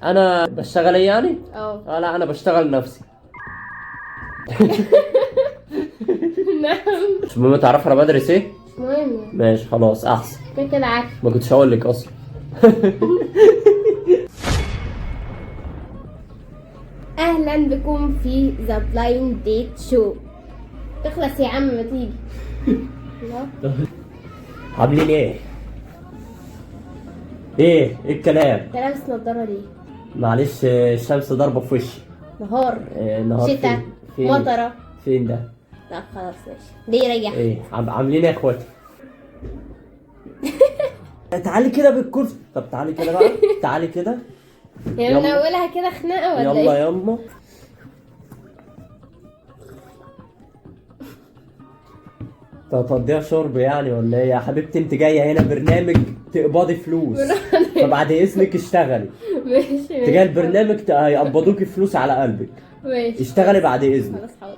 انا بشتغل ايه يعني؟ لا انا بشتغل نفسي. نعم. مش مهم تعرف انا بدرس ايه؟ مش مهم. ماشي خلاص احسن. كده عارف. ما كنتش هقول لك اصلا. اهلا بكم في ذا بلايند ديت شو. تخلص يا عم ما تيجي. عاملين ايه؟ ايه الكلام؟ انت لابس نضاره ليه؟ معلش الشمس ضاربه في وشي. نهار. النهار شتا. فين؟ مطره. فين ده؟ لا خلاص ماشي. ليه ريح؟ ايه عاملين ايه يا اخواتي؟ تعالي كده بالكرسي. طب تعالي كده بقى. تعالي كده. يعني من اولها كده خناقه ولا يلا ايه؟ يلا. تقضيها شرب يعني ولا ايه يا حبيبتي؟ انت جايه هنا برنامج تقبضي فلوس، فبعد اذنك اشتغلي. ماشي. انت جايه البرنامج هيقبضوكي فلوس على قلبك. ماشي. اشتغلي بعد اذنك. خلاص حاضر.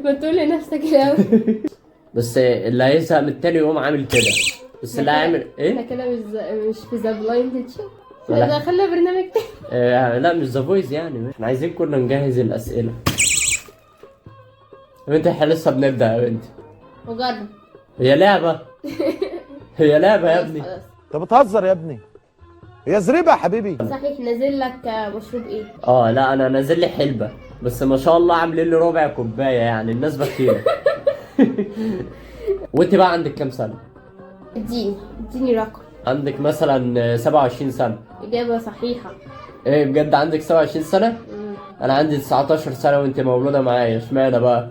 ما تقول لنفسك الاول. بس اللي هيزهق من التاني يقوم عامل كده. بس اللي هيعمل احنا ايه؟ كده مش في ذا بلايند شو. لا. لا خلينا برنامج تاني. لا مش ذا فويس يعني. احنا عايزين كنا نجهز الاسئله. يا بنتي احنا لسه بنبدا يا بنتي. وجرب. هي لعبه. هي لعبه يا خلاص ابني. خلاص. انت بتهزر يا ابني، هي زريبه يا حبيبي. صحيح نازل لك مشروب ايه؟ لا انا نازل لي حلبه، بس ما شاء الله عاملين لي ربع كوبايه يعني الناس بخيره. وانت بقى عندك كام سنه؟ اديني رقم. عندك مثلا 27 سنه. اجابه صحيحه. ايه بجد عندك 27 سنه؟ انا عندي 19 سنه وانت مولوده معايا، اشمعنى بقى؟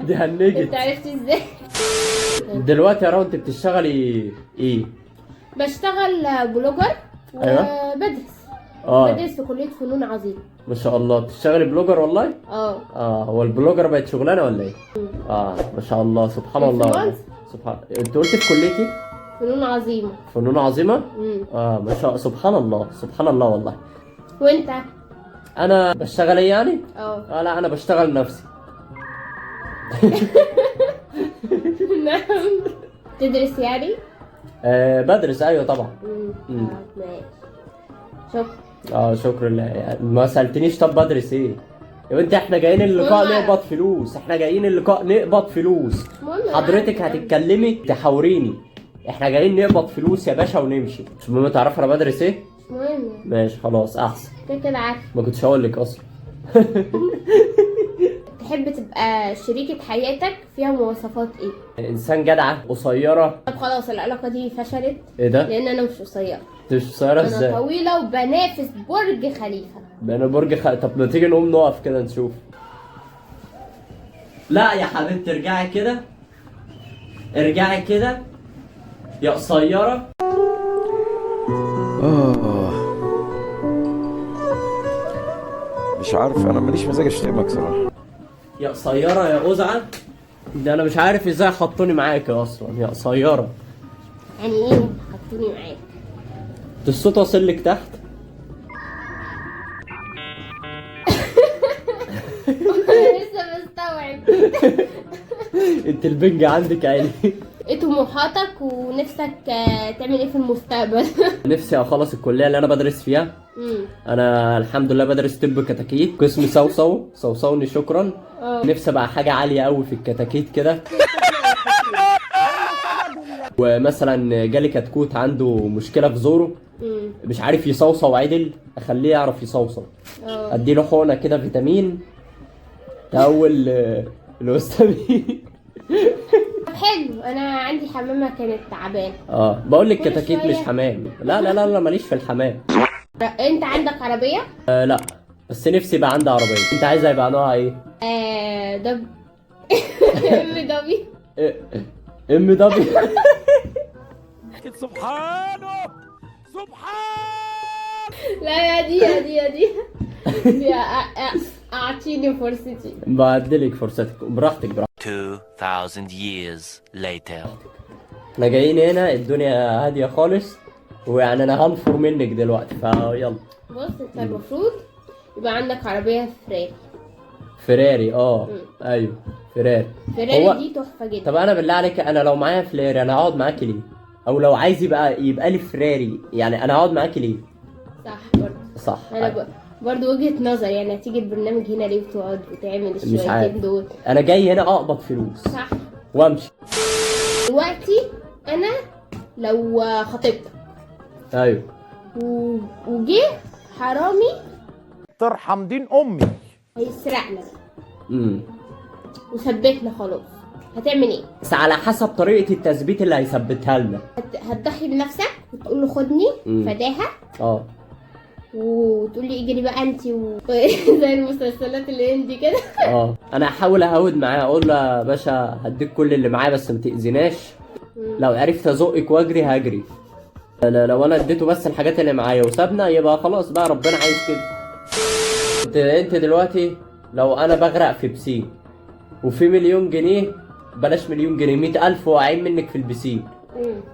دي هنجت. انت عرفت ازاي؟ دلوقتي يا رو انت بتشتغلي ايه؟ بشتغل بلوجر أيوة. وبدرس. اه بدرس في كليه فنون عظيمه. ما شاء الله بتشتغلي بلوجر والله؟ هو البلوجر بقت شغلانه ولا ايه؟ ما شاء الله سبحان الله والله. سبحان انت قلت في كليتي؟ فنون عظيمه. فنون عظيمه؟ ما شاء سبحان الله سبحان الله والله. وانت؟ انا بشتغل ايه يعني؟ لا انا بشتغل نفسي. نعم. تدرس يعني؟ بدرس ايوه طبعا. ماشي. شكرا. شكرا لله يعني ما سالتنيش طب بدرس ايه؟ يا بنتي احنا جايين اللقاء نقبض فلوس، احنا جايين اللقاء نقبض فلوس. حضرتك هتتكلمي تحاوريني. احنا جايين نقبض فلوس يا باشا ونمشي. مش مهم تعرف انا بدرس ايه؟ مش مهم. ماشي خلاص احسن. كده عارف. ما كنتش هقول لك اصلا. تحب تبقى شريكة حياتك فيها مواصفات ايه؟ انسان جدعه قصيره. طب خلاص العلاقة دي فشلت. ايه ده؟ لان انا مش قصيرة. انت مش قصيره ازاي؟ انا طويلة وبنافس برج خليفة. انا طب ما تيجي نقوم نقف كده نشوف. لا يا حبيبتي ارجعي كده. ارجعي كده يا قصيره. مش عارف، انا ماليش مزاج اشتمك صراحه. يا قصيره يا قزعه. ده انا مش عارف ازاي حطوني معاك اصلا يا قصيره. يعني ايه حطوني معاك؟ الصوت واصل لك تحت. لسه بستوعب. انت البنج عندك عالي. ايه طموحاتك ونفسك تعمل ايه في المستقبل؟ نفسي اخلص الكليه اللي انا بدرس فيها. انا الحمد لله بدرس طب كتاكيت قسم صوصوني شكرا. نفسي ابقى حاجه عاليه قوي في الكتاكيت كده. ومثلا جالي كتكوت عنده مشكله في زوره، مش عارف يصوصو عدل، اخليه يعرف يصوصو. اديله حقنه كده فيتامين تأول الوستامين. حلو. انا عندي حمامه كانت تعبانه. بقول لك كتاكيت مش حمام. لا ماليش في الحمام. انت عندك عربيه؟ لا بس نفسي يبقى عندي عربيه. انت عايزه يبقى نوعها ايه؟ ام دبليو. ام دبليو. سبحانه. لا يا دي اعطيني فرصتي. بعدلك فرصتك براحتك 2000 years later. احنا جايين هنا الدنيا هاديه خالص، ويعني انا هنفر منك دلوقتي فيلا. بص انت المفروض يبقى عندك عربيه فيراري ايوه فيراري. فيراري دي تحفه جدا. طب انا بالله عليك، انا لو معايا فيراري انا هقعد معاكي ليه؟ او لو عايز يبقى لي فيراري، يعني انا هقعد معاكي ليه؟ صح برضه. صح. انا برضه وجهه نظر، يعني هتيجي البرنامج هنا ليه وتقعد وتعمل مش عارف، الشويتين دول؟ انا جاي هنا اقبض فلوس صح. وامشي. دلوقتي انا لو خطيبتك ايوه وجه حرامي ترحم دين امي. هيسرقنا امم وثبتنا خلاص، هتعمل ايه؟ بس على حسب طريقه التثبيت اللي هيثبتها لنا. هتضحي بنفسك وتقول له خدني فداها، وتقول لي اجري بقى انت زي المسلسلات الهندي كده. انا هحاول اهود معاه، اقول له يا باشا هديك كل اللي معايا بس ما تاذيناش. لو عرفت ازقك واجري هجري. لو انا اديته بس الحاجات اللي معايا وسابنا، يبقى خلاص بقى ربنا عايز كده. انت دلوقتي لو انا بغرق في بسين وفي مليون جنيه، بلاش مليون جنيه، 100,000 واقعين منك في البسين،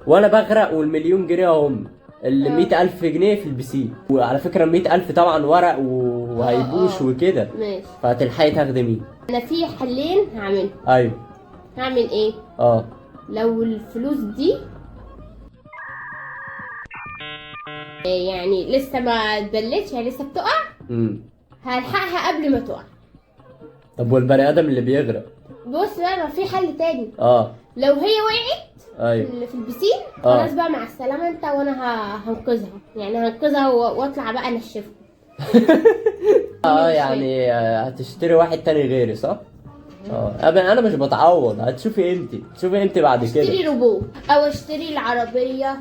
وانا بغرق والمليون جنيه اهم، ال 100,000 جنيه في البسين. وعلى فكره 100,000 طبعا ورق وهيبوش وكده، ماشي. فهتلحقي تاخدي مين؟ انا في حلين هعملهم. ايوه. هعمل ايه؟ لو الفلوس دي يعني لسه ما اتبلتش، يعني لسه بتقع، هلحقها قبل ما تقع. طب والبني ادم اللي بيغرق؟ بص بقى، ما في حل تاني. لو هي وقعت في البسين، خلاص بقى مع السلامه انت، وانا هنقذها، يعني هنقذها واطلع بقى انشفها. يعني هتشتري واحد تاني غيري صح؟ انا مش بتعوض، هتشوفي انت بعد كده. اشتري روبوت او اشتري العربيه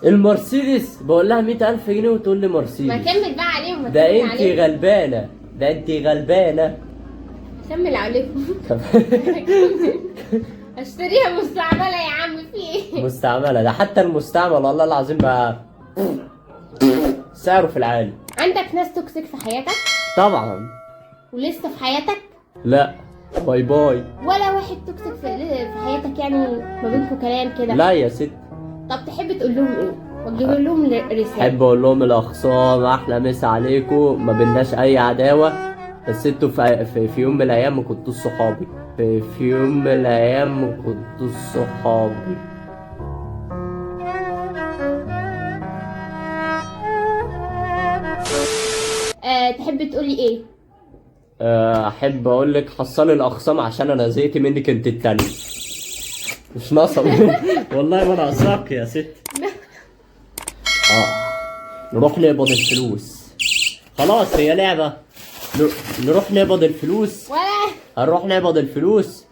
المرسيدس بقول لها 100,000 جنيه وتقول لي مرسيدس. ما كمل بقى عليهم. ده انت غلبانه. كمل عليهم. اشتريها مستعمله يا عم، في ايه؟ مستعمله؟ ده حتى المستعمل والله العظيم بقى سعره في العالي. عندك ناس توكسيك في حياتك؟ طبعا. ولسه في حياتك؟ لا، باي باي. ولا واحد توكسيك في حياتك، يعني ما بينكم كلام كده؟ لا يا ست. طب تحب تقول لهم ايه؟ وتجيب لهم رساله؟ احب اقول لهم الاخصام احلى مسا عليكم، ما بيناش اي عداوه، بس انتوا في يوم من الايام ما كنتوش صحابي. في يوم من الايام ما كنتوش صحابي. تحب تقولي ايه؟ احب اقول لك حصلي الاخصام عشان انا زهقت منك انت التانية. مش ناقصه والله ما ناقصاك يا ست. نروح نقبض الفلوس. خلاص هي لعبه. نروح نقبض الفلوس. ولا هنروح نقبض الفلوس